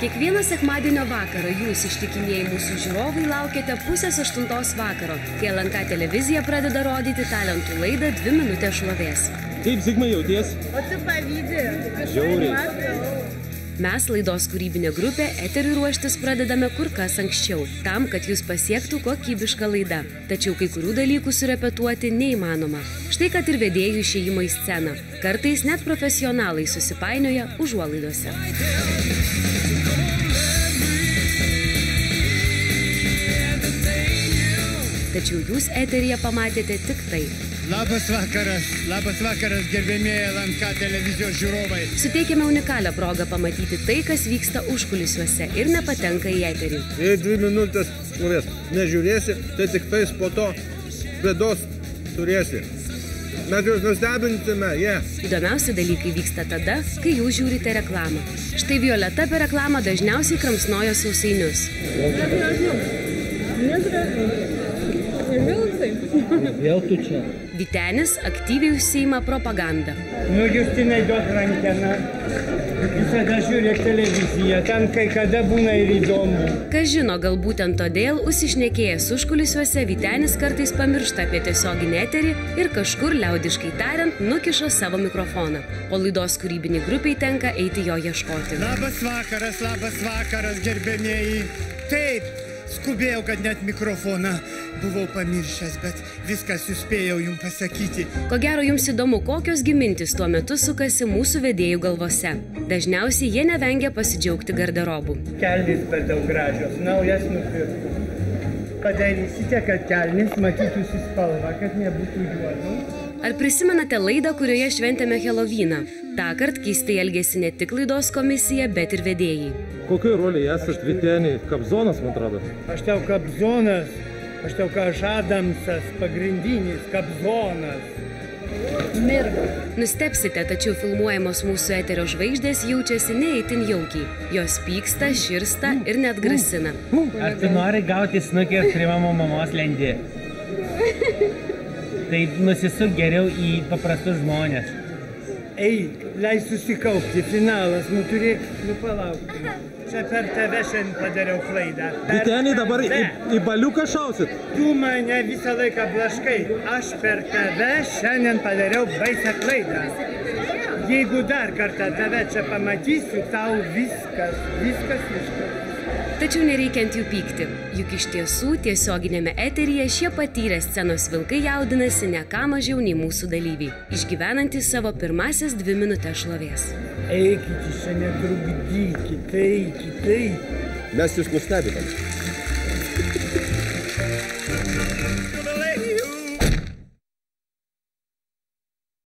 Kiekvieną sekmadienio vakarą jūs ištikimieji mūsų žiūrovai laukiate 7:30 vakaro, kai LNK televizija pradeda rodyti talentų laidą 2 minutės šlovės. Kaip, Zigmai, jauties? O tu pavydė. Žiauriai. Mes laidos kūrybinė grupė eteriui ruoštis pradedame kur kas anksčiau, tam, kad jūs pasiektų kokybišką laidą. Tačiau kai kurių dalykų surepetuoti neįmanoma. Štai kad ir vedėjų išėjimo į sceną. Kartais net profesionalai susipainioja užuolaidose. Tačiau jūs eteryje pamatėte tik tai. Labas vakaras, gerbėmieji LNK televizijos žiūrovai. Suteikėme unikalią progą pamatyti tai, kas vyksta užkulisiuose ir nepatenka į eterį. Jei 2 minutės šlovės nežiūrėsi, tai tik tais po to bėdos turėsi. Mes jūs nustebinsime, Įdomiausi dalykai vyksta tada, kai jūs žiūrite reklamą. Štai Violeta per reklamą dažniausiai kramsnoja sausainius. Vėl tu čia. Vytenis aktyviai užsiima propagandą. Nu, Justinai, duok rankeną. Visada žiūrėk televiziją, ten kai kada būna ir įdomu. Kas žino, gal būtent todėl užsišnekėjęs užkulisiuose Vytenis kartais pamiršta apie tiesioginį eterį ir kažkur, liaudiškai tariant, nukiša savo mikrofoną. O laidos kūrybiniai grupiai tenka eiti jo ieškoti. Labas vakaras, gerbėmieji. Taip, skubėjau, kad net mikrofoną buvau pamiršęs, bet viską suspėjau jums pasakyti. Ko gero jums įdomu, kokios mintys tuo metu sukasi mūsų vedėjų galvose. Dažniausiai jie nevengia pasidžiaugti garderobų. Kelnys per daug gražios, naujas nupirkau. Padarysite, kad kelnys matytųsi spalva, kad nebūtų juodų. Ar prisimenate laidą, kurioje šventėme Helovyną? Tąkart keistai elgėsi ne tik laidos komisija, bet ir vedėjai. Kokioj rolėje esat, Vyteni? Kabzonas, man atrodo. Aš tau Kabzonas, aš tau Adamsas, pagrindinis Kabzonas. Mirga. Nustepsite, tačiau filmuojamos mūsų eterio žvaigždės jaučiasi ne itin jaukiai. Jos pyksta, širsta ir net grasina. Ar tu nori gauti snukį ir primamo mamos lendi? Tai nusisuk geriau į paprastus žmonės. Eik, leis susikaupti, finalas, turėk, palaukti. Čia per tave šiandien padariau klaidą. Vyteni, dabar į baliuką šausit? Tu mane visą laiką blaškai. Aš per tave šiandien padariau baisę klaidą. Jeigu dar kartą tave čia pamatysiu, tau viskas. Tačiau nereikia ant jų pykti, juk iš tiesų tiesioginėme eteryje šie patyrę scenos vilkai jaudinasi ne ką mažiau nei mūsų dalyviai, išgyvenantys savo pirmasias 2 minutės šlovės. Eikite, šiandien trukdykite, eikite. Mes jūs nustebinam.